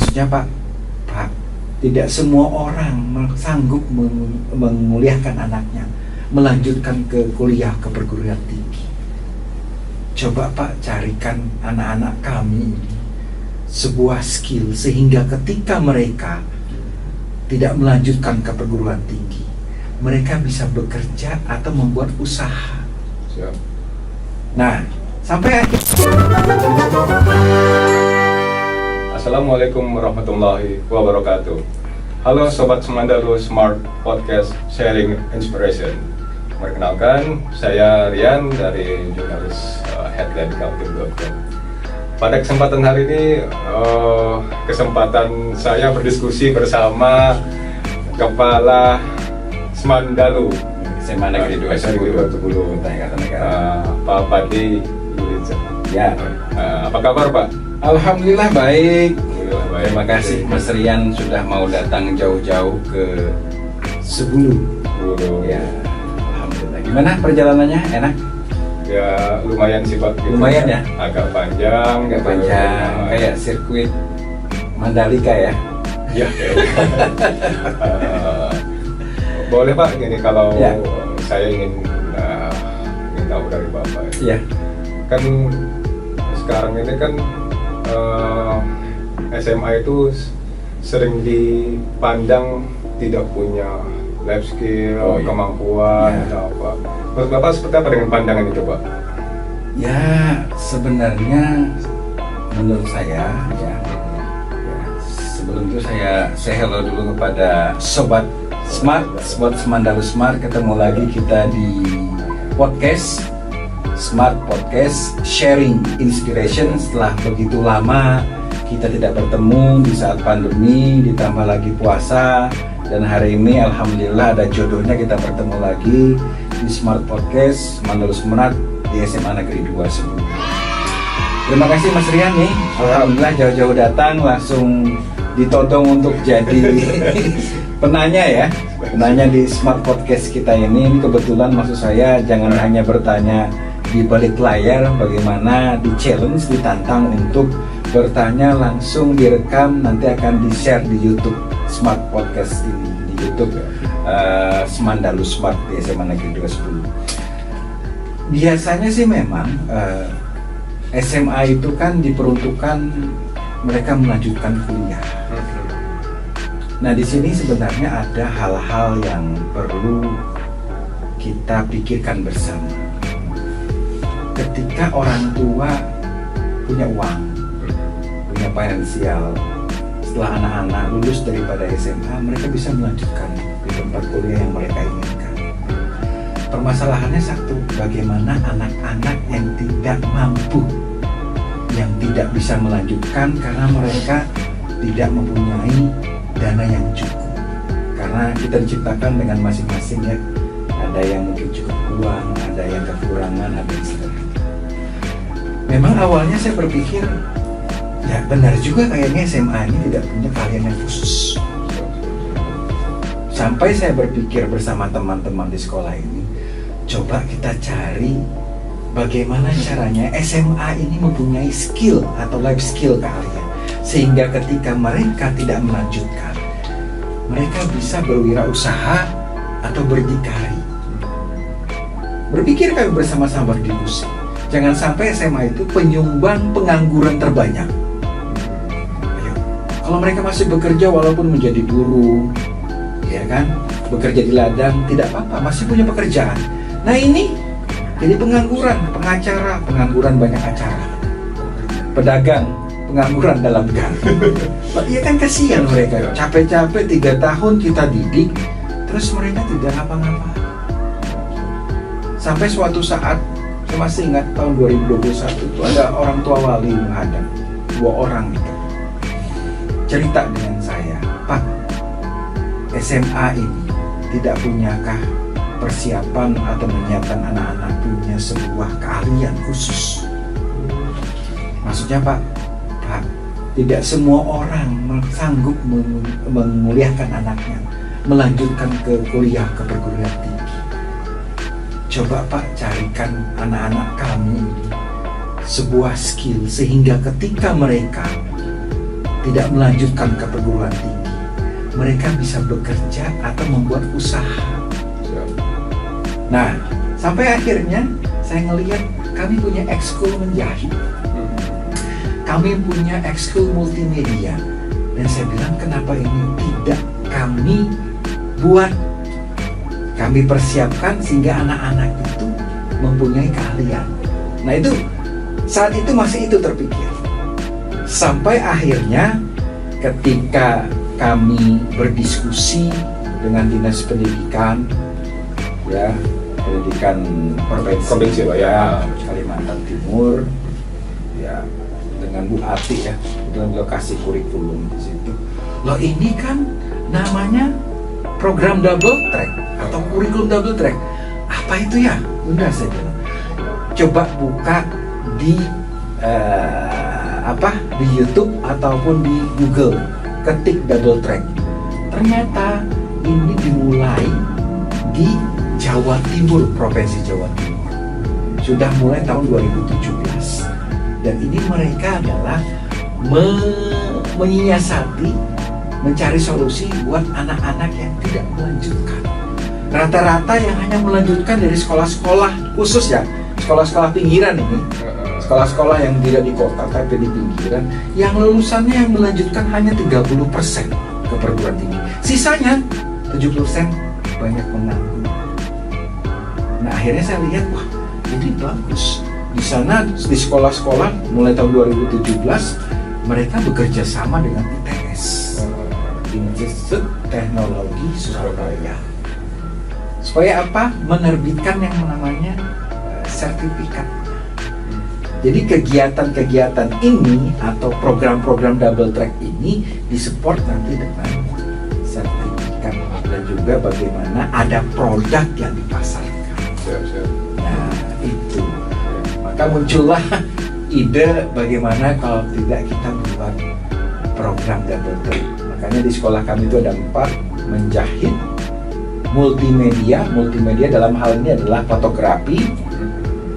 Maksudnya Pak, tidak semua orang sanggup menguliahkan anaknya, melanjutkan ke kuliah ke perguruan tinggi. Coba Pak carikan anak-anak kami ini sebuah skill sehingga ketika mereka tidak melanjutkan ke perguruan tinggi, mereka bisa bekerja atau membuat usaha. Siap. Nah, sampai akhir. Assalamualaikum warahmatullahi wabarakatuh. Halo Sobat Semandalu Smart Podcast Sharing Inspiration. Perkenalkan, saya Rian dari jurnalis headline.com. Pada kesempatan hari ini, kesempatan saya berdiskusi bersama Kepala Semandalu SMA Negeri 2010 Pak Padi Yuliza. Ya, Apa kabar Pak? Alhamdulillah baik. Alhamdulillah baik. Terima kasih Mas Rian sudah mau datang jauh-jauh ke Sebulu. Ya, alhamdulillah. Gimana perjalanannya? Enak? Ya lumayan sih Pak. Gitu. Lumayan ya? Agak panjang. Agak panjang, kayak sirkuit Mandalika ya. Ya. Boleh Pak, gini kalau Ya. saya ingin tahu dari Bapak. Iya. Kan sekarang ini kan SMA itu sering dipandang tidak punya life skill, kemampuan, Ya. atau apa. Menurut Bapak seperti apa dengan pandangan itu Pak? Ya, sebenarnya menurut saya ya, sebelum itu saya say hello dulu kepada Sobat Smart, Sobat Semandalu Smart. Ketemu lagi kita di podcast Smart Podcast Sharing Inspiration. Setelah begitu lama kita tidak bertemu di saat pandemi, ditambah lagi puasa, dan hari ini alhamdulillah ada jodohnya kita bertemu lagi di Smart Podcast Semandalu Smart di SMA Negeri 2 Sebulu. Terima kasih Mas Rian nih, alhamdulillah jauh-jauh datang langsung ditodong untuk jadi penanya di Smart Podcast kita ini. Ini kebetulan maksud saya jangan hanya bertanya di balik layar, bagaimana di challenge, ditantang untuk bertanya langsung direkam, nanti akan di-share di YouTube Smart Podcast ini, di YouTube Semandalu Smart di SMA Negeri 210. Biasanya sih memang SMA itu kan diperuntukkan mereka melanjutkan kuliah. Nah, di sini sebenarnya ada hal-hal yang perlu kita pikirkan bersama. Ketika orang tua punya uang, punya finansial, setelah anak-anak lulus daripada SMA, mereka bisa melanjutkan di tempat kuliah yang mereka inginkan. Permasalahannya satu, bagaimana anak-anak yang tidak mampu, yang tidak bisa melanjutkan karena mereka tidak mempunyai dana yang cukup. Karena kita diciptakan dengan masing-masing ya, ada yang mungkin cukup uang, ada yang kekurangan, ada yang sederhana. Memang awalnya saya berpikir, ya benar juga kayaknya SMA ini tidak punya keahlian yang khusus. Sampai saya berpikir bersama teman-teman di sekolah ini, coba kita cari bagaimana caranya SMA ini mempunyai skill atau life skill keahlian, sehingga ketika mereka tidak melanjutkan, mereka bisa berwirausaha atau berdikari. Berpikir kami bersama-sama berdiskusi, jangan sampai SMA itu penyumbang pengangguran terbanyak. Ayo, kalau mereka masih bekerja walaupun menjadi guru, ya kan, bekerja di ladang, tidak apa-apa, masih punya pekerjaan. Nah ini jadi pengangguran, pengacara, pengangguran banyak acara, pedagang, pengangguran dalam gang. Iya kan, kasihan mereka, capek-capek 3 tahun kita didik, terus mereka tidak ngapa-ngapa. Sampai suatu saat, saya masih ingat tahun 2021 itu ada orang tua wali menghadap 2 orang itu, cerita dengan saya, Pak, SMA ini tidak punyakah persiapan atau menyiapkan anak-anak punya sebuah keahlian khusus? Maksudnya Pak, tidak semua orang sanggup menguliahkan anaknya, melanjutkan ke kuliah ke perguruan tinggi. Coba Pak carikan anak-anak kami ini sebuah skill sehingga ketika mereka tidak melanjutkan ke perguruan tinggi, mereka bisa bekerja atau membuat usaha. Siap. Nah, sampai akhirnya saya ngelihat kami punya ekskul menjahit, kami punya ekskul multimedia, dan saya bilang kenapa ini tidak kami buat, kami persiapkan sehingga anak-anak itu mempunyai keahlian. Nah itu saat itu masih itu terpikir, sampai akhirnya ketika kami berdiskusi dengan dinas pendidikan, ya pendidikan Provinsi, Pak, ya. Kalimantan Timur, ya dengan Bu Ati ya, dengan lokasi kurikulum di situ. Loh ini kan namanya program double track atau kurikulum double track. Apa itu ya? Bunda, saya bilang, coba buka di di YouTube ataupun di Google, ketik double track. Ternyata ini dimulai di Jawa Timur, Provinsi Jawa Timur. Sudah mulai tahun 2017. Dan ini mereka adalah menyiasati, mencari solusi buat anak-anak yang tidak melanjutkan. Rata-rata yang hanya melanjutkan dari sekolah-sekolah khusus ya, sekolah-sekolah pinggiran ini, sekolah-sekolah yang tidak di kota tapi di pinggiran, yang lulusannya yang melanjutkan hanya 30% ke perguruan tinggi. Sisanya 70% banyak menganggur. Nah akhirnya saya lihat, wah ini bagus. Di sana di sekolah-sekolah mulai tahun 2017 mereka bekerja sama dengan ITS, Institut Teknologi Surabaya. Supaya apa? Menerbitkan yang namanya sertifikat. Jadi kegiatan-kegiatan ini atau program-program double track ini disupport nanti dengan sertifikat, dan juga bagaimana ada produk yang dipasarkan. Siap. Nah itu, maka muncullah ide bagaimana kalau tidak kita buat program double track. Makanya di sekolah kami itu ada 4, menjahit, multimedia dalam hal ini adalah fotografi,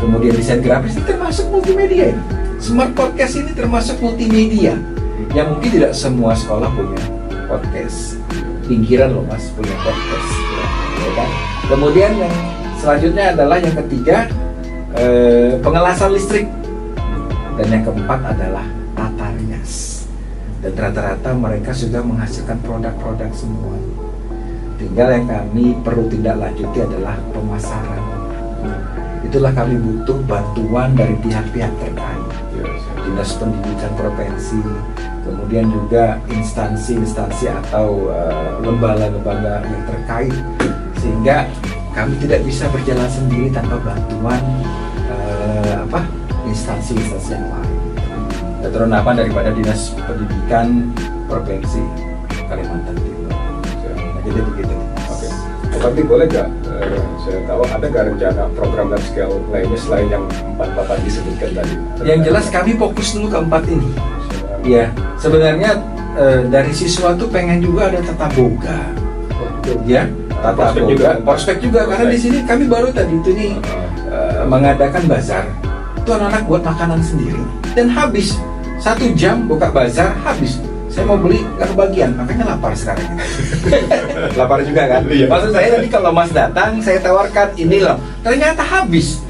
kemudian desain grafis, ini termasuk multimedia. Smart podcast ini termasuk multimedia, yang mungkin tidak semua sekolah punya podcast. Pinggiran loh mas punya podcast, ya kan? Kemudian yang selanjutnya adalah yang ketiga, pengelasan listrik, dan yang keempat adalah tata rias. Dan rata-rata mereka sudah menghasilkan produk-produk semua. Tinggal yang kami perlu tindak lanjuti adalah pemasaran. Itulah kami butuh bantuan dari pihak-pihak terkait, dinas pendidikan provinsi, kemudian juga instansi-instansi atau lembaga-lembaga yang terkait, sehingga kami tidak bisa berjalan sendiri tanpa bantuan instansi-instansi yang lain. Keterunapan daripada dinas pendidikan provinsi Kalimantan Timur. Nah, jadi begitu. Oke. Tapi boleh nggak saya tahu ada nggak rencana program large scale lainnya selain yang 4 Bapak disebutkan tadi? Yang jelas kami fokus dulu ke 4 ini. Ya, sebenarnya dari siswa tuh pengen juga ada tata boga. Ya, tata boga, prospek juga karena di sini kami baru tadi itu nih mengadakan bazar. Itu anak-anak buat makanan sendiri dan habis 1 jam buka bazar habis. Saya mau beli nggak kebagian, makanya lapar sekarang. Lapar juga kan? Iya. Maksud saya nanti kalau mas datang, saya tawarkan ini loh. Ternyata habis.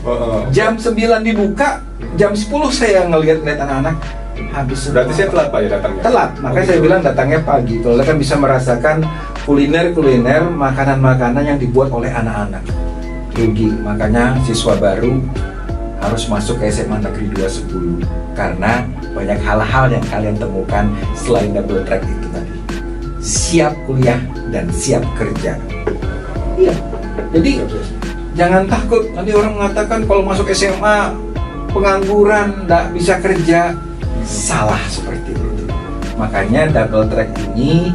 Jam 9 dibuka, jam 10 saya ngelihat anak-anak habis. Berarti saya telat Pak ya datangnya? Telat, makanya saya bilang datangnya pagi. Kalau kan bisa merasakan kuliner, makanan-makanan yang dibuat oleh anak-anak. Rugi, makanya siswa baru harus masuk ke SMA Negeri 210 karena banyak hal-hal yang kalian temukan selain double track itu tadi. Siap kuliah dan siap kerja. Iya. Jadi jangan takut nanti orang mengatakan kalau masuk SMA pengangguran, nggak bisa kerja. Salah seperti itu. Makanya double track ini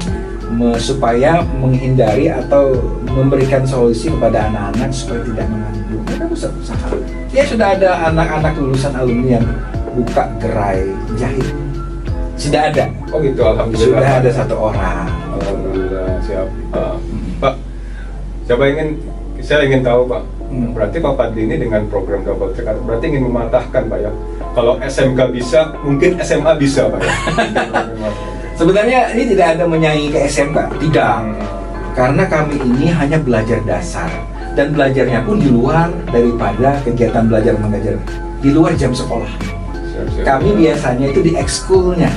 supaya menghindari atau memberikan solusi kepada anak-anak supaya tidak menganggur. Mereka bisa usaha. Ya sudah ada anak-anak lulusan alumni yang buka gerai jahit. Sudah ada. Oh gitu, alhamdulillah. Sudah ada 1 orang. Alhamdulillah, siap. Pak, saya ingin tahu Pak. Berarti Pak Fadli ini dengan program double track berarti ingin mematahkan Pak ya. Kalau SMK bisa, mungkin SMA bisa Pak ya. Sebenarnya ini tidak ada menyaingi ke SMK, tidak. Karena kami ini hanya belajar dasar dan belajarnya pun di luar daripada kegiatan belajar mengajar, di luar jam sekolah. Siap. Kami biasanya itu di ekskulnya.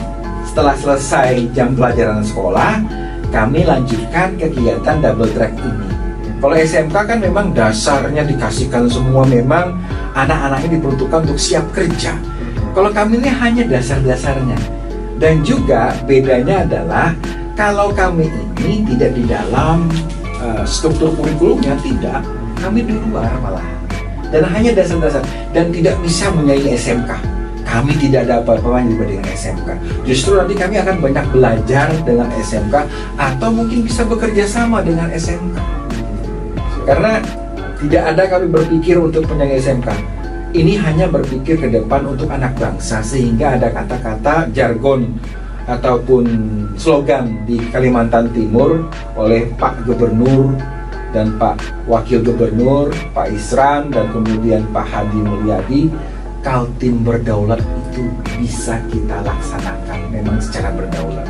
Setelah selesai jam pelajaran sekolah, kami lanjutkan kegiatan double track ini. Kalau SMK kan memang dasarnya dikasihkan semua, memang anak-anaknya diperuntukkan untuk siap kerja. Kalau kami ini hanya dasar-dasarnya. Dan juga bedanya adalah kalau kami ini tidak di dalam struktur kurikulumnya, tidak. Kami di luar malah. Dan hanya dasar-dasar dan tidak bisa menyaingi SMK. Kami tidak ada apa-apanya dibandingkan SMK. Justru nanti kami akan banyak belajar dengan SMK atau mungkin bisa bekerja sama dengan SMK. Karena tidak ada kami berpikir untuk menyaingi SMK. Ini hanya berpikir ke depan untuk anak bangsa, sehingga ada kata-kata jargon ataupun slogan di Kalimantan Timur oleh Pak Gubernur dan Pak Wakil Gubernur, Pak Isran dan kemudian Pak Hadi Mulyadi. Kaltim berdaulat itu bisa kita laksanakan memang secara berdaulat.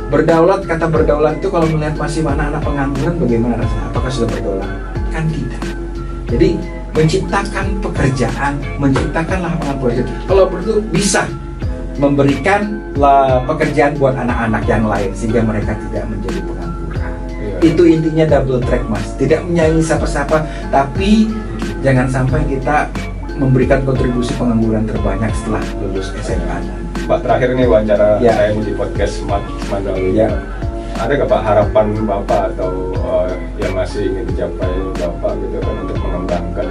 Berdaulat, kata berdaulat itu kalau melihat masih anak-anak pengangguran bagaimana rasanya? Apakah sudah berdaulat? Kan tidak. Jadi menciptakan pekerjaan, menciptakan lapangan pekerjaan. Kalau perlu bisa memberikan pekerjaan buat anak-anak yang lain sehingga mereka tidak menjadi pengangguran. Itu intinya double track, Mas. Tidak menyaingi siapa-siapa, tapi jangan sampai kita memberikan kontribusi pengangguran terbanyak setelah lulus SMA. Pak, terakhir nih wawancara Ya. saya di podcast Smart Mandalu. Ya. Ada nggak Pak harapan Bapak atau yang masih ingin dicapai Bapak gitu kan untuk mengembangkan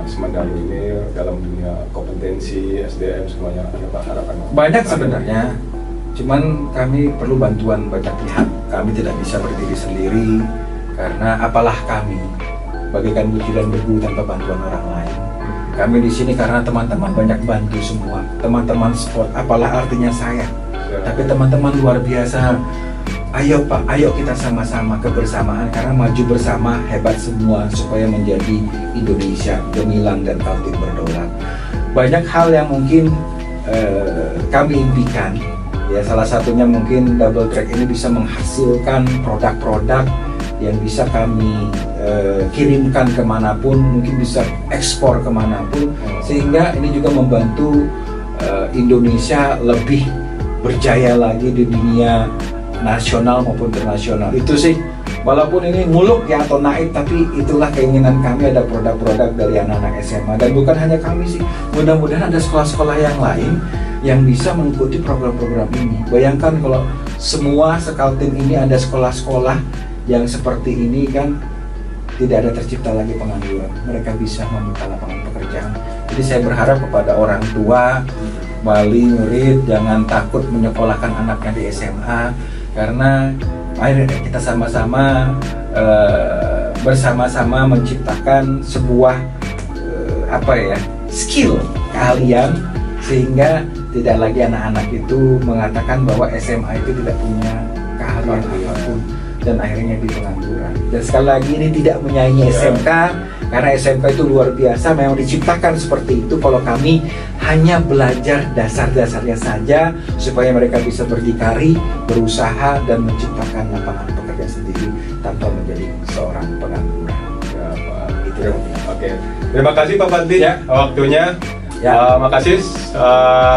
Semandalu ini dalam dunia kompetensi SDM semuanya, ada Pak harapan? Banyak sebenarnya, cuman kami perlu bantuan banyak pihak. Kami tidak bisa berdiri sendiri karena apalah kami bagaikan butiran debu tanpa bantuan orang lain. Kami di sini karena teman-teman banyak bantu semua, teman-teman support. Apalah artinya saya, tapi teman-teman luar biasa. Ayo Pak, ayo kita sama-sama kebersamaan karena maju bersama hebat semua supaya menjadi Indonesia gemilang dan Kaltim berdaulat. Banyak hal yang mungkin kami impikan. Ya, salah satunya mungkin double track ini bisa menghasilkan produk-produk yang bisa kami kirimkan kemanapun, mungkin bisa ekspor kemanapun, sehingga ini juga membantu Indonesia lebih berjaya lagi di dunia nasional maupun internasional. Itu sih, walaupun ini muluk ya atau naik, tapi itulah keinginan kami, ada produk-produk dari anak-anak SMA. Dan bukan hanya kami sih, mudah-mudahan ada sekolah-sekolah yang lain yang bisa mengikuti program-program ini. Bayangkan kalau semua sekaltim ini ada sekolah-sekolah yang seperti ini, kan tidak ada tercipta lagi pengangguran. Mereka bisa membuka lapangan pekerjaan. Jadi saya berharap kepada orang tua, wali murid, jangan takut menyekolahkan anaknya di SMA, karena mari kita sama-sama bersama-sama menciptakan sebuah skill, keahlian, sehingga tidak lagi anak-anak itu mengatakan bahwa SMA itu tidak punya keahlian apapun dan akhirnya di pengangguran. Dan sekali lagi ini tidak menyaingi SMK, karena SMK itu luar biasa, memang diciptakan seperti itu. Kalau kami hanya belajar dasar-dasarnya saja supaya mereka bisa berdikari, berusaha dan menciptakan lapangan pekerjaan sendiri tanpa menjadi seorang pengangguran. Ya, Pak. Itu. Oke. Terima kasih Pak Fadli waktunya. Ya. Makasih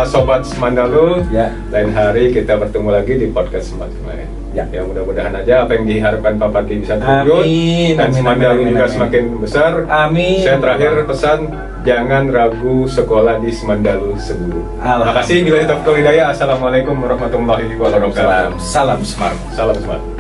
Sobat Semandalu. Ya. Lain hari kita bertemu lagi di podcast Smart lain. Ya. Mudah-mudahan aja apa yang diharapkan Pak Fadli bisa terwujud. Amin. Dan Semandalu juga semakin besar. Amin. Saya terakhir pesan, jangan ragu sekolah di Semandalu Seguru. Terima kasih. Bila Assalamualaikum warahmatullahi wabarakatuh. Salam Smart. Salam Smart.